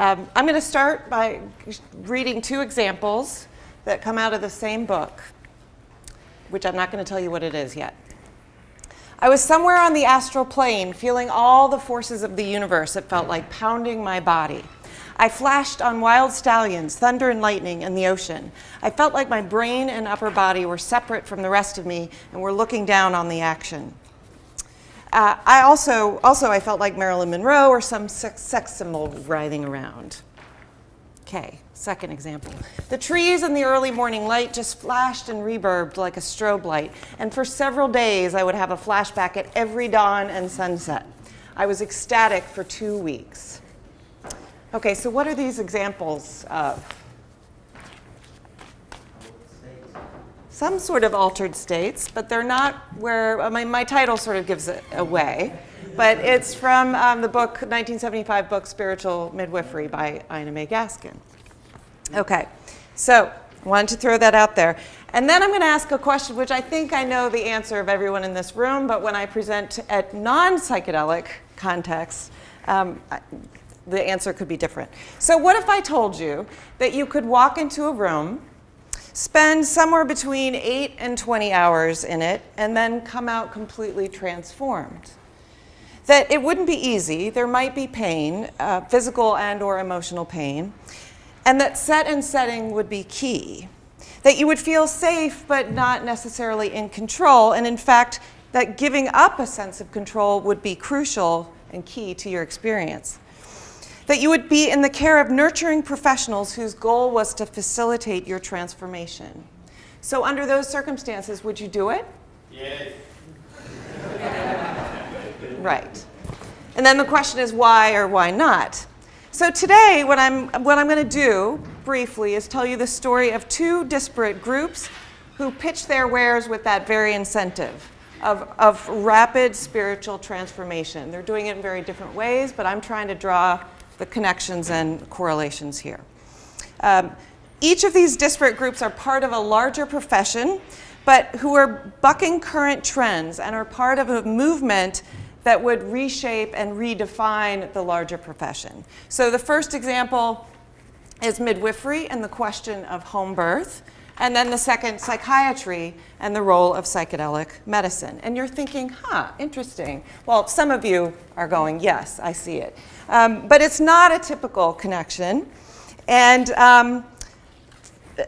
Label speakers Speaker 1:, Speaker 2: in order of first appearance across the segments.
Speaker 1: I'm going to start by reading two examples that come out of the same book, which I'm not going to tell you what it is yet. I was somewhere on the astral plane, feeling all the forces of the universe, it felt like, pounding my body. I flashed on wild stallions, thunder and lightning, and the ocean. I felt like my brain and upper body were separate from the rest of me and were looking down on the action. I felt like Marilyn Monroe or some sex symbol writhing around. Okay, second example. The trees in the early morning light just flashed and reverbed like a strobe light, and for several days I would have a flashback at every dawn and sunset. I was ecstatic for 2 weeks. Okay, so what are these examples of? Some sort of altered states, but they're not where, my title sort of gives it away, but it's from the book, 1975 book, Spiritual Midwifery by Ina May Gaskin. Okay, so I wanted to throw that out there. And then I'm going to ask a question, which I think I know the answer of everyone in this room, but when I present at non-psychedelic contexts, the answer could be different. So what if I told you that you could walk into a room, spend somewhere between 8 and 20 hours in it, and then come out completely transformed? That it wouldn't be easy, there might be pain, physical and or emotional pain, and that set and setting would be key. That you would feel safe but not necessarily in control, and in fact, that giving up a sense of control would be crucial and key to your experience. That you would be in the care of nurturing professionals whose goal was to facilitate your transformation. So under those circumstances, would you do it?
Speaker 2: Yes.
Speaker 1: Right. And then the question is why or why not? So today, what I'm going to do briefly is tell you the story of two disparate groups who pitch their wares with that very incentive of rapid spiritual transformation. They're doing it in very different ways, but I'm trying to draw the connections and correlations here. Each of these disparate groups are part of a larger profession, but who are bucking current trends and are part of a movement that would reshape and redefine the larger profession. So the first example is midwifery and the question of home birth, and then the second, psychiatry and the role of psychedelic medicine. And you're thinking, interesting. Well, some of you are going, yes, I see it. But it's not a typical connection. And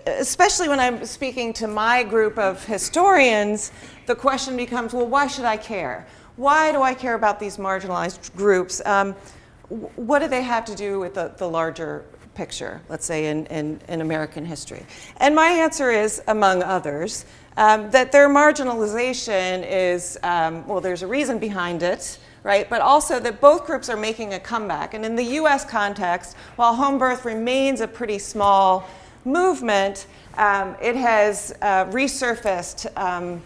Speaker 1: especially when I'm speaking to my group of historians, the question becomes, well, why should I care? Why do I care about these marginalized groups? What do they have to do with the larger picture, let's say, in American history? And my answer is, among others, that their marginalization is, well, there's a reason behind it, right? But also that both groups are making a comeback. And in the US context, while home birth remains a pretty small movement, it has resurfaced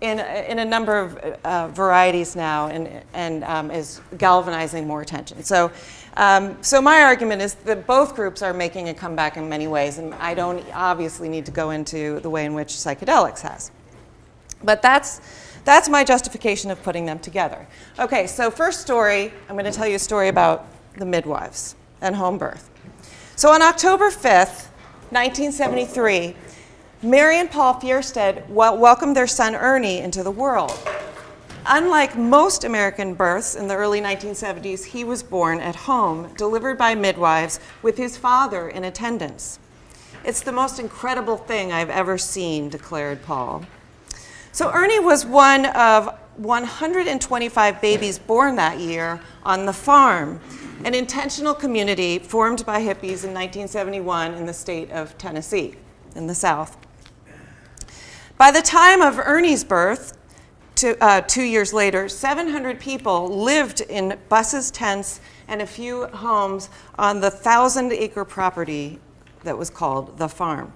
Speaker 1: in a number of varieties now and is galvanizing more attention. So my argument is that both groups are making a comeback in many ways, and I don't obviously need to go into the way in which psychedelics has. But that's my justification of putting them together. Okay, so first story, I'm going to tell you a story about the midwives and home birth. So on October 5th, 1973, Mary and Paul Fierstead welcomed their son Ernie into the world. Unlike most American births in the early 1970s, he was born at home, delivered by midwives, with his father in attendance. It's the most incredible thing I've ever seen, declared Paul. So Ernie was one of 125 babies born that year on the farm, an intentional community formed by hippies in 1971 in the state of Tennessee, in the South. By the time of Ernie's birth, 2 years later, 700 people lived in buses, tents, and a few homes on the 1,000-acre property that was called the farm.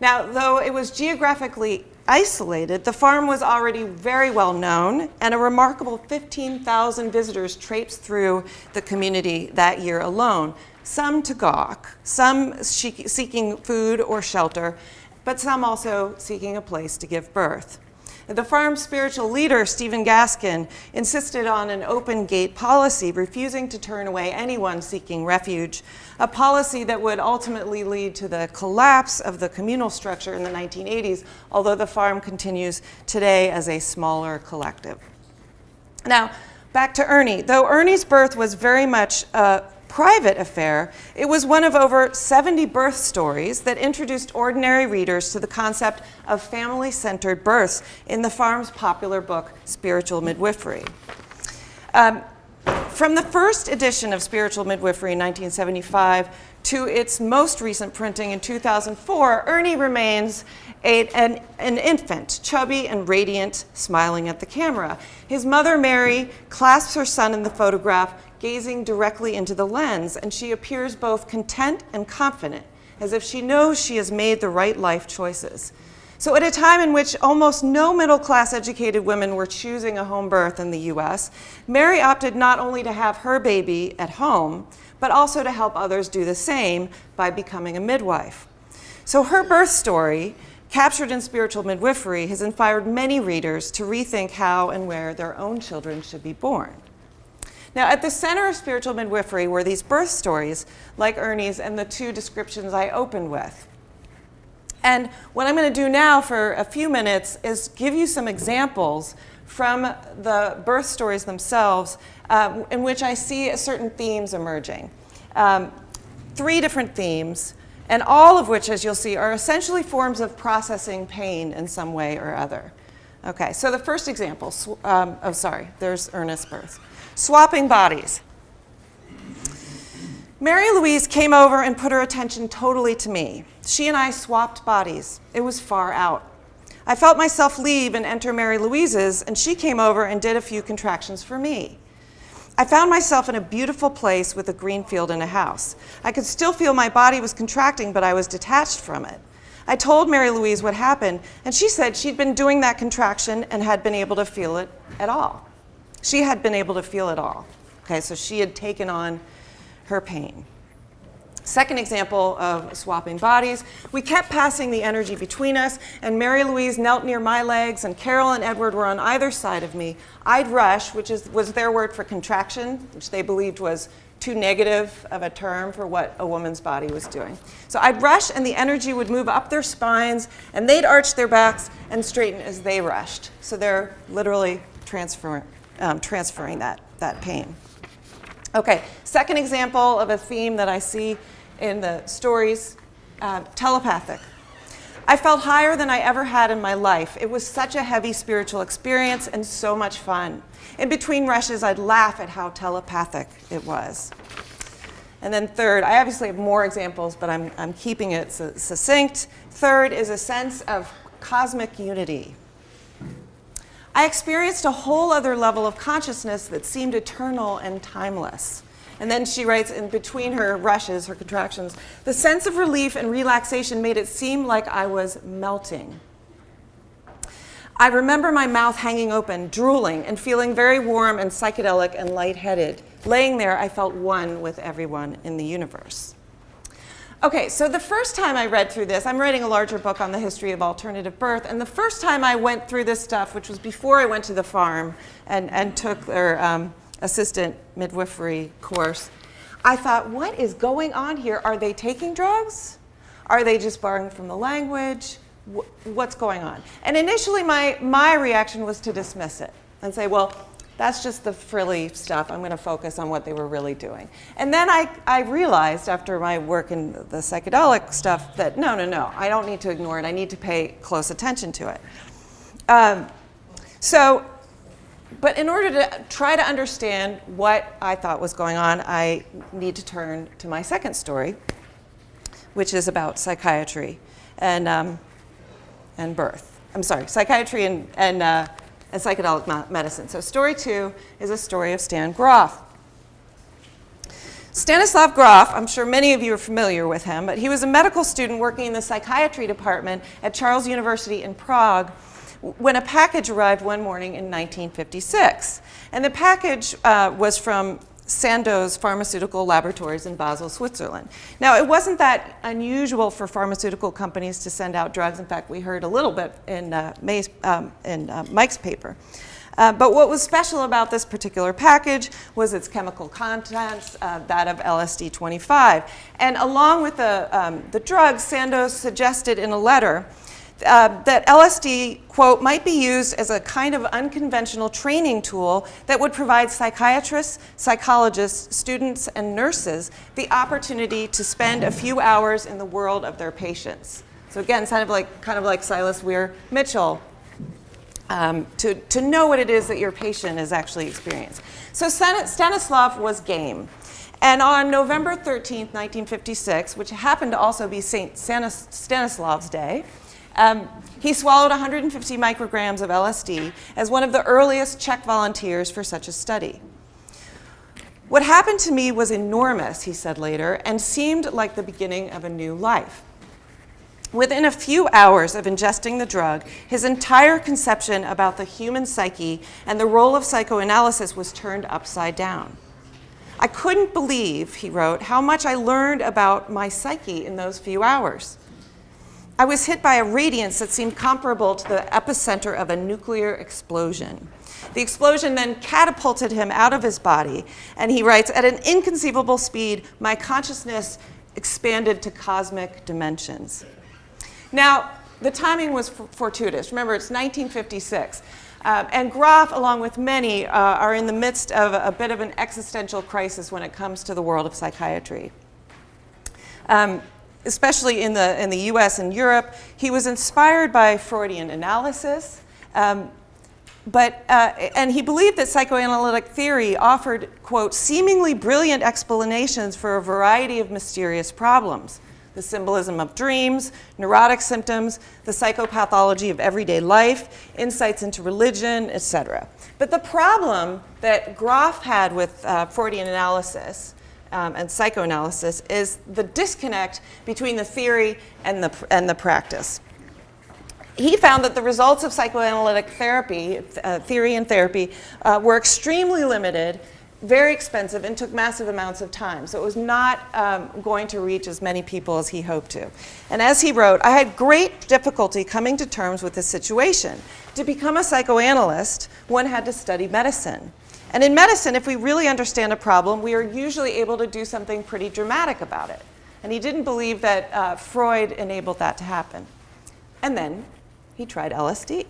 Speaker 1: Now, though it was geographically isolated, the farm was already very well known, and a remarkable 15,000 visitors traipsed through the community that year alone, some to gawk, some seeking food or shelter, but some also seeking a place to give birth. The farm's spiritual leader, Stephen Gaskin, insisted on an open gate policy, refusing to turn away anyone seeking refuge, a policy that would ultimately lead to the collapse of the communal structure in the 1980s, although the farm continues today as a smaller collective. Now, back to Ernie. Though Ernie's birth was very much a private affair, it was one of over 70 birth stories that introduced ordinary readers to the concept of family-centered births in the farm's popular book, Spiritual Midwifery. From the first edition of Spiritual Midwifery in 1975 to its most recent printing in 2004, Ernie remains an infant, chubby and radiant, smiling at the camera. His mother, Mary, clasps her son in the photograph, gazing directly into the lens, and she appears both content and confident, as if she knows she has made the right life choices. So at a time in which almost no middle-class educated women were choosing a home birth in the US, Mary opted not only to have her baby at home, but also to help others do the same by becoming a midwife. So her birth story, captured in Spiritual Midwifery, has inspired many readers to rethink how and where their own children should be born. Now, at the center of Spiritual Midwifery were these birth stories, like Ernie's and the two descriptions I opened with. And what I'm going to do now for a few minutes is give you some examples from the birth stories themselves in which I see certain themes emerging. 3 different themes, and all of which, as you'll see, are essentially forms of processing pain in some way or other. Okay, so the first example, there's Ernest's birth. Swapping bodies. Mary Louise came over and put her attention totally to me. She and I swapped bodies. It was far out. I felt myself leave and enter Mary Louise's, and she came over and did a few contractions for me. I found myself in a beautiful place with a green field and a house. I could still feel my body was contracting, but I was detached from it. I told Mary Louise what happened, and she said she'd been doing that contraction and had been able to feel it at all. She had been able to feel it all. Okay, so she had taken on her pain. Second example of swapping bodies, we kept passing the energy between us, and Mary Louise knelt near my legs, and Carol and Edward were on either side of me. I'd rush, which was their word for contraction, which they believed was too negative of a term for what a woman's body was doing. So I'd rush, and the energy would move up their spines, and they'd arch their backs and straighten as they rushed. So they're literally transferring that pain. Okay, second example of a theme that I see in the stories, telepathic. I felt higher than I ever had in my life. It was such a heavy spiritual experience and so much fun. In between rushes, I'd laugh at how telepathic it was. And then third, I obviously have more examples, but I'm keeping it succinct. Third is a sense of cosmic unity. I experienced a whole other level of consciousness that seemed eternal and timeless. And then she writes, in between her rushes, her contractions, the sense of relief and relaxation made it seem like I was melting. I remember my mouth hanging open, drooling, and feeling very warm and psychedelic and lightheaded. Laying there, I felt one with everyone in the universe. Okay, so the first time I read through this, I'm writing a larger book on the history of alternative birth, and the first time I went through this stuff, which was before I went to the farm and took their assistant midwifery course, I thought, what is going on here? Are they taking drugs? Are they just borrowing from the language? What's going on? And initially my reaction was to dismiss it and say, well, that's just the frilly stuff. I'm going to focus on what they were really doing. And then I realized after my work in the psychedelic stuff that no, I don't need to ignore it. I need to pay close attention to it. But in order to try to understand what I thought was going on, I need to turn to my second story, which is about psychiatry and birth. I'm sorry, psychiatry and psychedelic medicine. So story 2 is a story of Stan Grof. Stanislav Grof, I'm sure many of you are familiar with him, but he was a medical student working in the psychiatry department at Charles University in Prague when a package arrived one morning in 1956. And the package was from Sandoz Pharmaceutical Laboratories in Basel, Switzerland. Now, it wasn't that unusual for pharmaceutical companies to send out drugs. In fact, we heard a little bit in Mike's paper. But what was special about this particular package was its chemical contents, that of LSD-25. And along with the drug, Sandoz suggested in a letter that LSD, quote, might be used as a kind of unconventional training tool that would provide psychiatrists, psychologists, students, and nurses the opportunity to spend a few hours in the world of their patients. So again, kind of like Silas Weir Mitchell, to know what it is that your patient is actually experiencing. So Stanislav was game. And on November 13th, 1956, which happened to also be St. Stanislav's Day, he swallowed 150 micrograms of LSD as one of the earliest Czech volunteers for such a study. What happened to me was enormous, he said later, and seemed like the beginning of a new life. Within a few hours of ingesting the drug, his entire conception about the human psyche and the role of psychoanalysis was turned upside down. I couldn't believe, he wrote, how much I learned about my psyche in those few hours. I was hit by a radiance that seemed comparable to the epicenter of a nuclear explosion. The explosion then catapulted him out of his body, and he writes, at an inconceivable speed, my consciousness expanded to cosmic dimensions. Now, the timing was fortuitous. Remember, it's 1956. And Groff, along with many, are in the midst of a bit of an existential crisis when it comes to the world of psychiatry. Especially in the US and Europe, he was inspired by Freudian analysis, and he believed that psychoanalytic theory offered, quote, seemingly brilliant explanations for a variety of mysterious problems. The symbolism of dreams, neurotic symptoms, the psychopathology of everyday life, insights into religion, etc. But the problem that Groff had with Freudian analysis and psychoanalysis is the disconnect between the theory and the practice. He found that the results of psychoanalytic therapy, theory and therapy, were extremely limited, very expensive, and took massive amounts of time. So it was not going to reach as many people as he hoped to. And as he wrote, I had great difficulty coming to terms with this situation. To become a psychoanalyst, one had to study medicine. And in medicine, if we really understand a problem, we are usually able to do something pretty dramatic about it. And he didn't believe that Freud enabled that to happen. And then he tried LSD.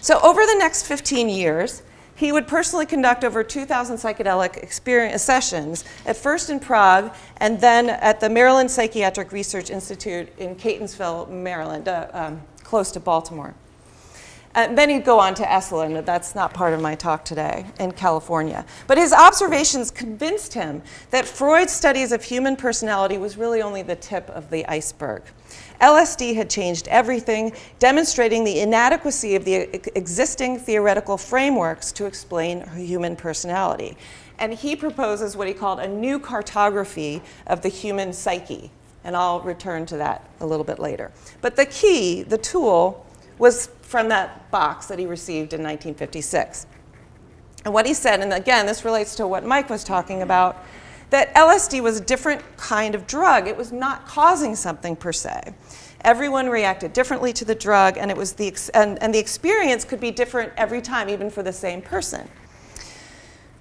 Speaker 1: So over the next 15 years, he would personally conduct over 2,000 psychedelic sessions, at first in Prague, and then at the Maryland Psychiatric Research Institute in Catonsville, Maryland, close to Baltimore. Then he'd go on to Esalen, that's not part of my talk today, in California. But his observations convinced him that Freud's studies of human personality was really only the tip of the iceberg. LSD had changed everything, demonstrating the inadequacy of the existing theoretical frameworks to explain human personality. And he proposes what he called a new cartography of the human psyche. And I'll return to that a little bit later. But the key, the tool, was from that box that he received in 1956. And what he said, and again, this relates to what Mike was talking about, that LSD was a different kind of drug. It was not causing something per se. Everyone reacted differently to the drug, and it was the experience could be different every time, even for the same person.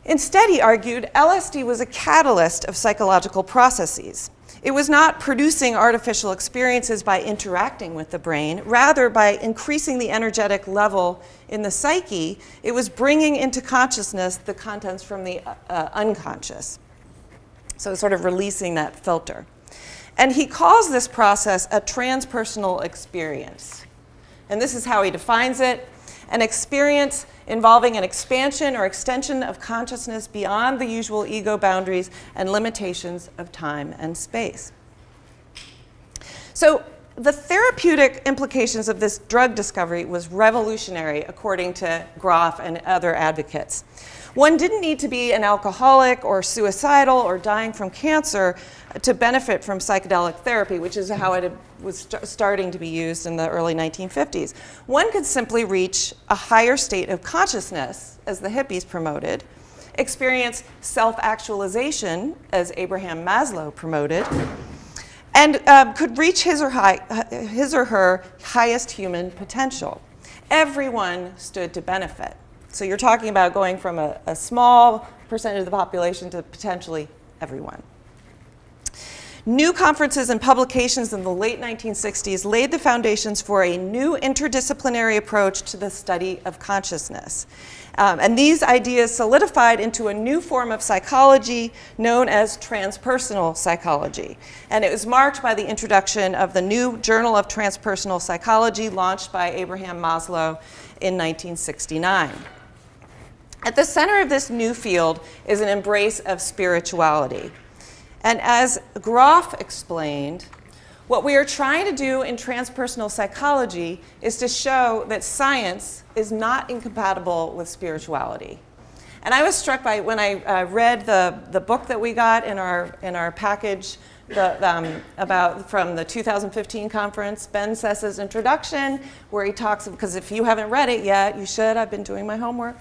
Speaker 1: Instead, he argued, LSD was a catalyst of psychological processes. It was not producing artificial experiences by interacting with the brain. Rather, by increasing the energetic level in the psyche, it was bringing into consciousness the contents from the unconscious. So sort of releasing that filter. And he calls this process a transpersonal experience. And this is how he defines it: an experience involving an expansion or extension of consciousness beyond the usual ego boundaries and limitations of time and space. So the therapeutic implications of this drug discovery was revolutionary, according to Groff and other advocates. One didn't need to be an alcoholic or suicidal or dying from cancer to benefit from psychedelic therapy, which is how it was starting to be used in the early 1950s. One could simply reach a higher state of consciousness, as the hippies promoted, experience self-actualization, as Abraham Maslow promoted, and could reach his or her highest human potential. Everyone stood to benefit. So you're talking about going from a small percentage of the population to potentially everyone. New conferences and publications in the late 1960s laid the foundations for a new interdisciplinary approach to the study of consciousness. And these ideas solidified into a new form of psychology known as transpersonal psychology. And it was marked by the introduction of the new Journal of Transpersonal Psychology, launched by Abraham Maslow in 1969. At the center of this new field is an embrace of spirituality. And as Groff explained, what we are trying to do in transpersonal psychology is to show that science is not incompatible with spirituality. And I was struck by, when I read the book that we got in our package from the 2015 conference, Ben Sessa's introduction, where he talks, because if you haven't read it yet, you should, I've been doing my homework,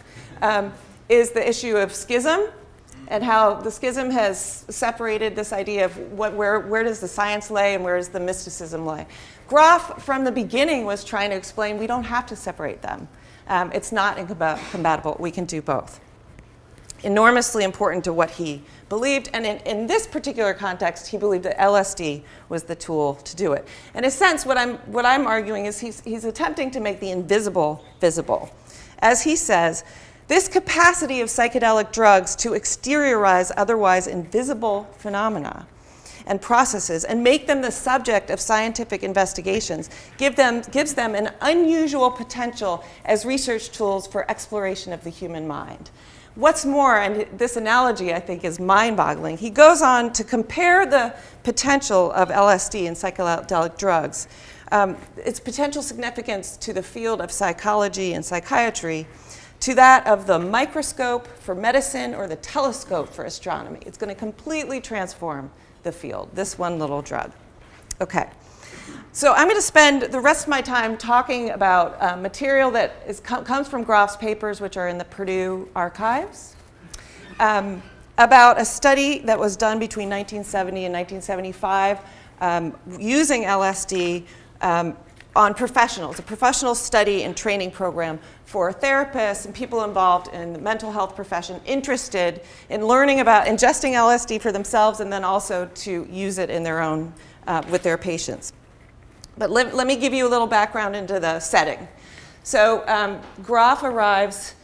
Speaker 1: is the issue of schism, and how the schism has separated this idea of where does the science lay and where does the mysticism lay. Groff, from the beginning, was trying to explain we don't have to separate them. It's not incompatible. We can do both. Enormously important to what he believed, and in this particular context, he believed that LSD was the tool to do it. In a sense, what I'm arguing is he's attempting to make the invisible visible. As he says, this capacity of psychedelic drugs to exteriorize otherwise invisible phenomena and processes and make them the subject of scientific investigations gives them an unusual potential as research tools for exploration of the human mind. What's more, and this analogy I think is mind-boggling, he goes on to compare the potential of LSD and psychedelic drugs, its potential significance to the field of psychology and psychiatry, to that of the microscope for medicine or the telescope for astronomy. It's going to completely transform the field, this one little drug. Okay, so I'm going to spend the rest of my time talking about material that comes from Groff's papers, which are in the Purdue archives, about a study that was done between 1970 and 1975 using LSD on professionals, a professional study and training program for therapists and people involved in the mental health profession interested in learning about ingesting LSD for themselves and then also to use it in their own, with their patients. But let me give you a little background into the setting. So Groff arrives,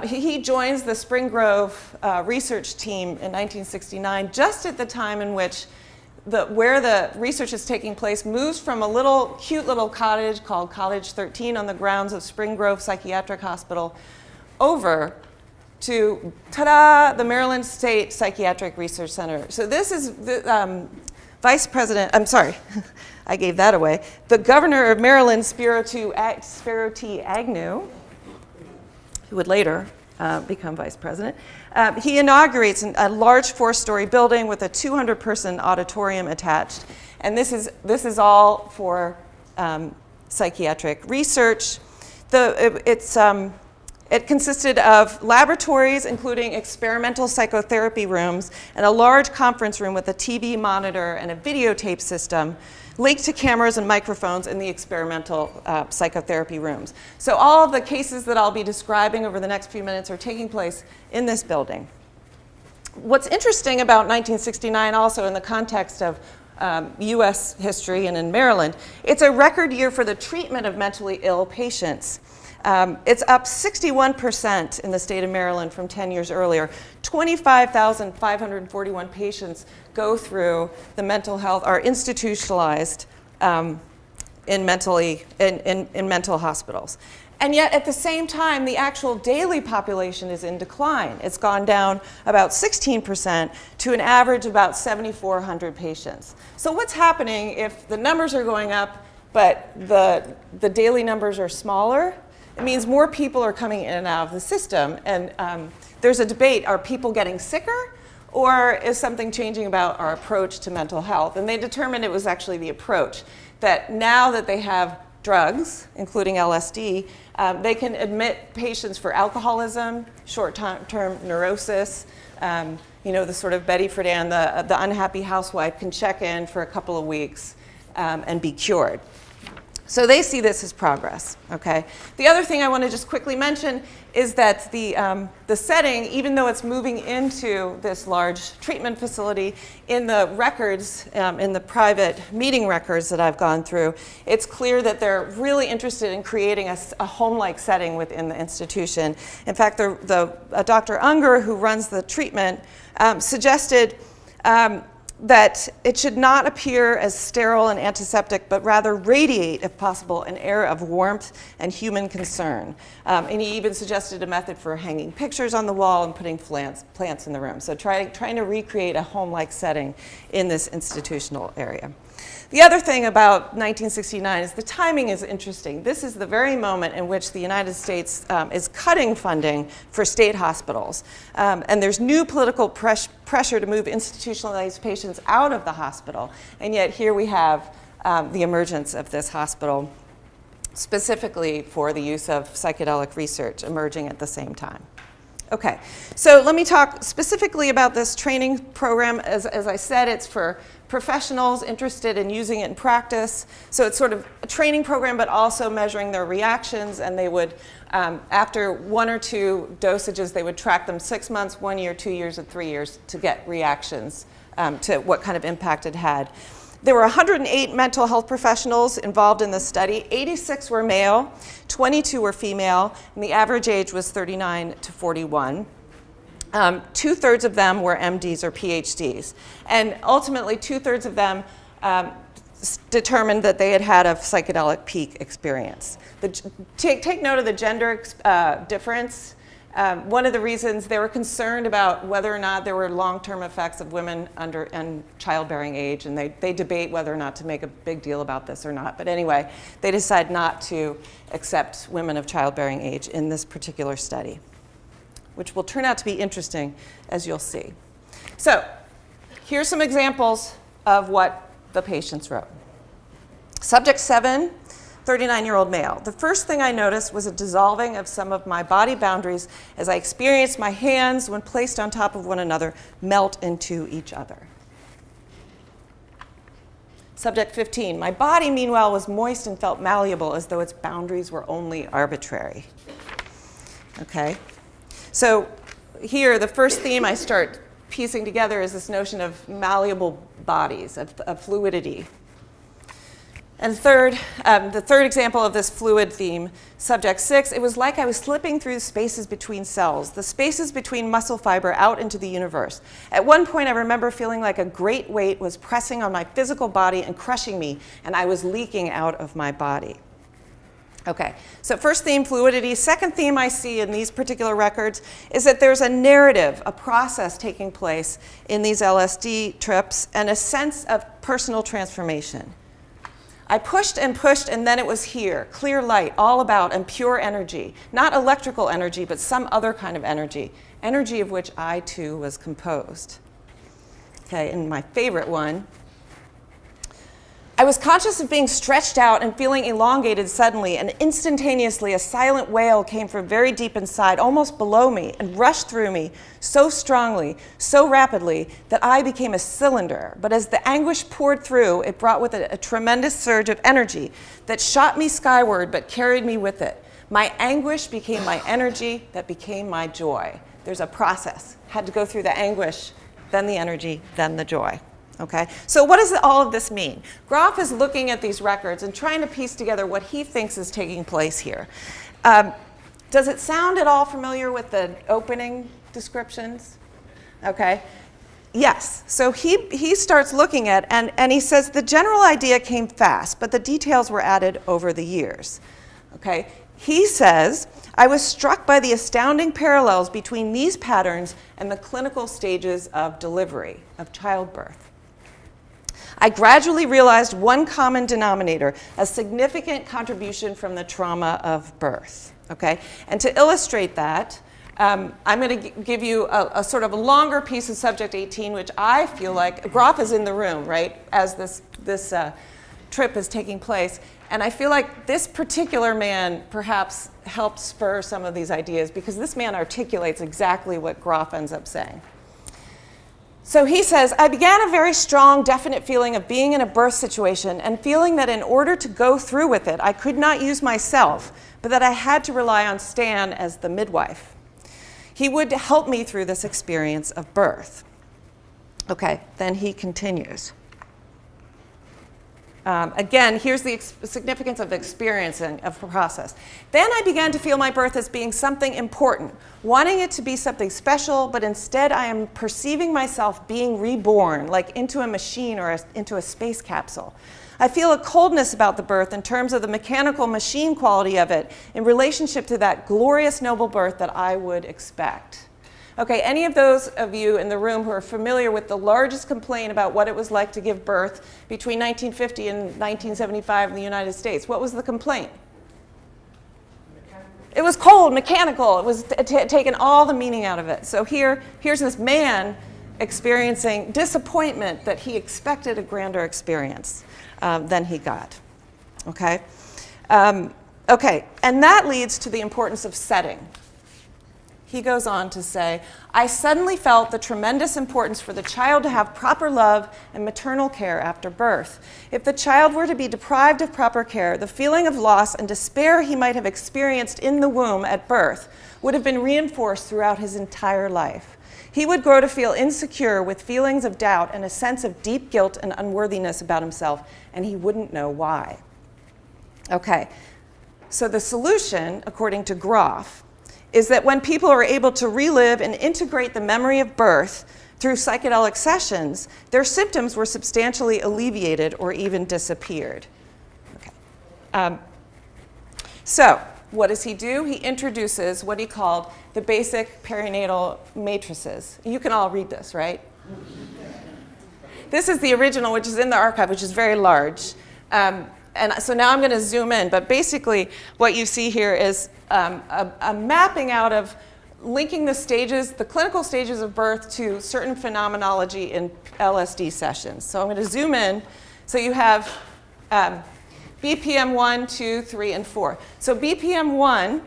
Speaker 1: he joins the Spring Grove research team in 1969, just at the time in which where the research is taking place moves from a cute little cottage called Cottage 13 on the grounds of Spring Grove Psychiatric Hospital over to, ta-da, the Maryland State Psychiatric Research Center. So this is the Vice President, I'm sorry, I gave that away, the governor of Maryland, Spiro T. Agnew, who would later become vice president. He inaugurates a large 4-story building with a 200-person auditorium attached. And this is all for psychiatric research. It consisted of laboratories, including experimental psychotherapy rooms, and a large conference room with a TV monitor and a videotape system linked to cameras and microphones in the experimental psychotherapy rooms. So all of the cases that I'll be describing over the next few minutes are taking place in this building. What's interesting about 1969 also in the context of US history and in Maryland, it's a record year for the treatment of mentally ill patients. It's up 61% in the state of Maryland from 10 years earlier. 25,541 patients go through the mental health, are institutionalized in mental hospitals. And yet at the same time, the actual daily population is in decline. It's gone down about 16% to an average of about 7,400 patients. So what's happening if the numbers are going up, but the daily numbers are smaller? It means more people are coming in and out of the system. And there's a debate, are people getting sicker? Or is something changing about our approach to mental health? And they determined it was actually the approach, that now that they have drugs, including LSD, they can admit patients for alcoholism, short-term neurosis. The sort of Betty Friedan, the unhappy housewife, can check in for a couple of weeks and be cured. So they see this as progress, okay? The other thing I want to just quickly mention is that the setting, even though it's moving into this large treatment facility, in the records, in the private meeting records that I've gone through, it's clear that they're really interested in creating a home-like setting within the institution. In fact, Dr. Unger, who runs the treatment, suggested that it should not appear as sterile and antiseptic, but rather radiate, if possible, an air of warmth and human concern. And he even suggested a method for hanging pictures on the wall and putting plants in the room. So trying to recreate a home-like setting in this institutional area. The other thing about 1969 is the timing is interesting. This is the very moment in which the United States is cutting funding for state hospitals. And there's new political pressure to move institutionalized patients out of the hospital. And yet here we have the emergence of this hospital, specifically for the use of psychedelic research emerging at the same time. Okay, so let me talk specifically about this training program. As I said, it's for professionals interested in using it in practice. So it's sort of a training program, but also measuring their reactions. And they would, after 1 or 2 dosages, they would track them 6 months, 1 year, 2 years, and 3 years to get reactions to what kind of impact it had. There were 108 mental health professionals involved in the study. 86 were male, 22 were female, and the average age was 39 to 41. 2/3 of them were MDs or PhDs. And ultimately, 2/3 of them determined that they had had a psychedelic peak experience. Take note of the gender difference. One of the reasons they were concerned about whether or not there were long-term effects of women and childbearing age, and they debate whether or not to make a big deal about this or not. But anyway, they decide not to accept women of childbearing age in this particular study, which will turn out to be interesting, as you'll see. So here's some examples of what the patients wrote. Subject 7, 39-year-old male. The first thing I noticed was a dissolving of some of my body boundaries as I experienced my hands, when placed on top of one another, melt into each other. Subject 15. My body, meanwhile, was moist and felt malleable, as though its boundaries were only arbitrary. Okay. So here, the first theme I start piecing together is this notion of malleable bodies, of fluidity. And the third example of this fluid theme, subject 6, it was like I was slipping through the spaces between cells, the spaces between muscle fiber out into the universe. At one point, I remember feeling like a great weight was pressing on my physical body and crushing me, and I was leaking out of my body. Okay, so first theme, fluidity. Second theme I see in these particular records is that there's a narrative, a process taking place in these LSD trips, and a sense of personal transformation. I pushed, and then it was here, clear light, all about, and pure energy. Not electrical energy, but some other kind of energy of which I, too, was composed. Okay, and my favorite one, I was conscious of being stretched out and feeling elongated suddenly, and instantaneously a silent wail came from very deep inside, almost below me, and rushed through me so strongly, so rapidly, that I became a cylinder. But as the anguish poured through, it brought with it a tremendous surge of energy that shot me skyward but carried me with it. My anguish became my energy that became my joy. There's a process. Had to go through the anguish, then the energy, then the joy. Okay, so what does all of this mean? Groff is looking at these records and trying to piece together what he thinks is taking place here. Does it sound at all familiar with the opening descriptions? Okay, yes. So he starts looking at, and he says the general idea came fast, but the details were added over the years. Okay, he says, I was struck by the astounding parallels between these patterns and the clinical stages of delivery, of childbirth. I gradually realized one common denominator, a significant contribution from the trauma of birth. Okay? And to illustrate that, I'm going to give you a sort of a longer piece of subject 18, which I feel like Groff is in the room, right, as this trip is taking place. And I feel like this particular man perhaps helped spur some of these ideas, because this man articulates exactly what Groff ends up saying. So he says, I began a very strong, definite feeling of being in a birth situation and feeling that in order to go through with it, I could not use myself, but that I had to rely on Stan as the midwife. He would help me through this experience of birth. Okay, then he continues. Again, here's the significance of experiencing of the process. Then I began to feel my birth as being something important, wanting it to be something special, but instead I am perceiving myself being reborn, like into a machine or into a space capsule. I feel a coldness about the birth in terms of the mechanical machine quality of it in relationship to that glorious noble birth that I would expect. Okay, any of those of you in the room who are familiar with the largest complaint about what it was like to give birth between 1950 and 1975 in the United States, what was the complaint? Mechanical. It was cold, mechanical. It was taken all the meaning out of it. So here's this man experiencing disappointment that he expected a grander experience than he got. Okay? Okay, and that leads to the importance of setting. He goes on to say, I suddenly felt the tremendous importance for the child to have proper love and maternal care after birth. If the child were to be deprived of proper care, the feeling of loss and despair he might have experienced in the womb at birth would have been reinforced throughout his entire life. He would grow to feel insecure with feelings of doubt and a sense of deep guilt and unworthiness about himself, and he wouldn't know why. Okay, so the solution, according to Groff, is that when people are able to relive and integrate the memory of birth through psychedelic sessions, their symptoms were substantially alleviated or even disappeared. Okay. So what does he do? He introduces what he called the Basic Perinatal Matrices. You can all read this, right? This is the original, which is in the archive, which is very large. And so now I'm going to zoom in, but basically what you see here is a mapping out of linking the stages, the clinical stages of birth to certain phenomenology in LSD sessions. So I'm going to zoom in. So you have BPM 1, 2, 3, and 4. So BPM 1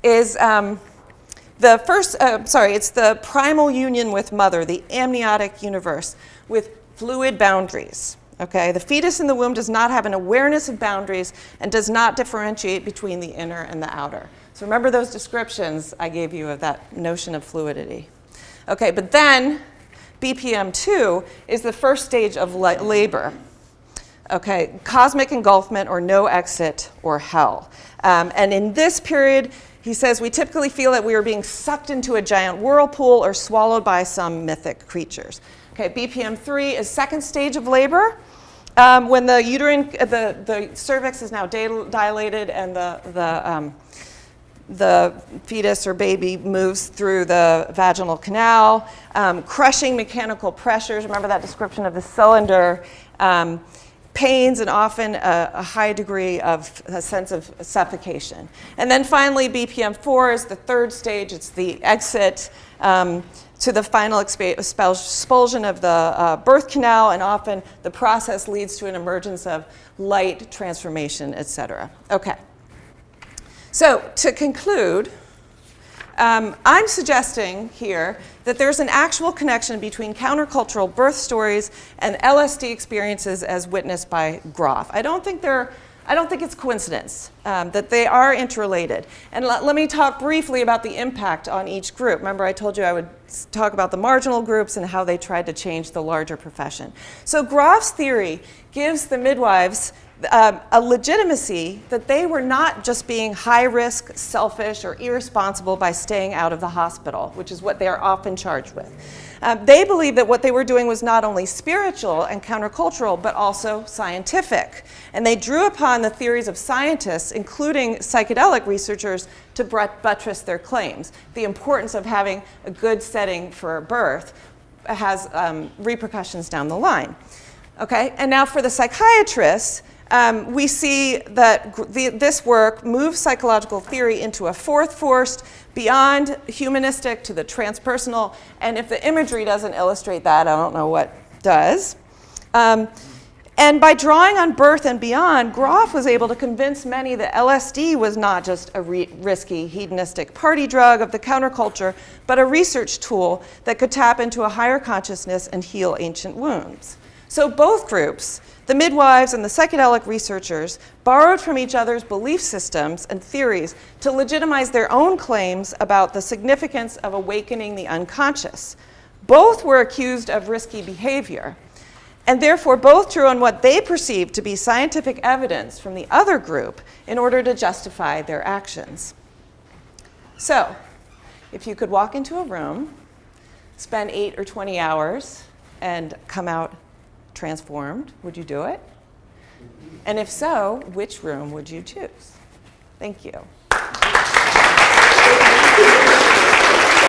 Speaker 1: is the first, it's the primal union with mother, the amniotic universe, with fluid boundaries. Okay, the fetus in the womb does not have an awareness of boundaries and does not differentiate between the inner and the outer. So remember those descriptions I gave you of that notion of fluidity. Okay, but then BPM 2 is the first stage of labor. Okay, cosmic engulfment or no exit or hell. And in this period, he says, we typically feel that we are being sucked into a giant whirlpool or swallowed by some mythic creatures. Okay, BPM 3 is second stage of labor, when the uterine, the cervix is now dilated and the fetus or baby moves through the vaginal canal, crushing mechanical pressures. Remember that description of the cylinder, pains, and often a high degree of a sense of suffocation. And then finally, BPM 4 is the third stage. It's the exit to the final expulsion of the birth canal, and often the process leads to an emergence of light, transformation, etc. Okay. So to conclude, I'm suggesting here that there's an actual connection between countercultural birth stories and LSD experiences as witnessed by Groff. I don't think it's coincidence that they are interrelated. And let me talk briefly about the impact on each group. Remember, I told you I would talk about the marginal groups and how they tried to change the larger profession. So Groff's theory gives the midwives a legitimacy that they were not just being high risk, selfish, or irresponsible by staying out of the hospital, which is what they are often charged with. They believed that what they were doing was not only spiritual and countercultural, but also scientific. And they drew upon the theories of scientists, including psychedelic researchers, to buttress their claims. The importance of having a good setting for birth has repercussions down the line. Okay, and now for the psychiatrists, we see that this work moves psychological theory into a fourth force, beyond humanistic to the transpersonal, and if the imagery doesn't illustrate that, I don't know what does. And And by drawing on birth and beyond, Groff was able to convince many that LSD was not just a risky, hedonistic party drug of the counterculture, but a research tool that could tap into a higher consciousness and heal ancient wounds. So both groups, the midwives and the psychedelic researchers, borrowed from each other's belief systems and theories to legitimize their own claims about the significance of awakening the unconscious. Both were accused of risky behavior, and therefore both drew on what they perceived to be scientific evidence from the other group in order to justify their actions. So, if you could walk into a room, spend 8 or 20 hours, and come out transformed, would you do it? And if so, which room would you choose? Thank you.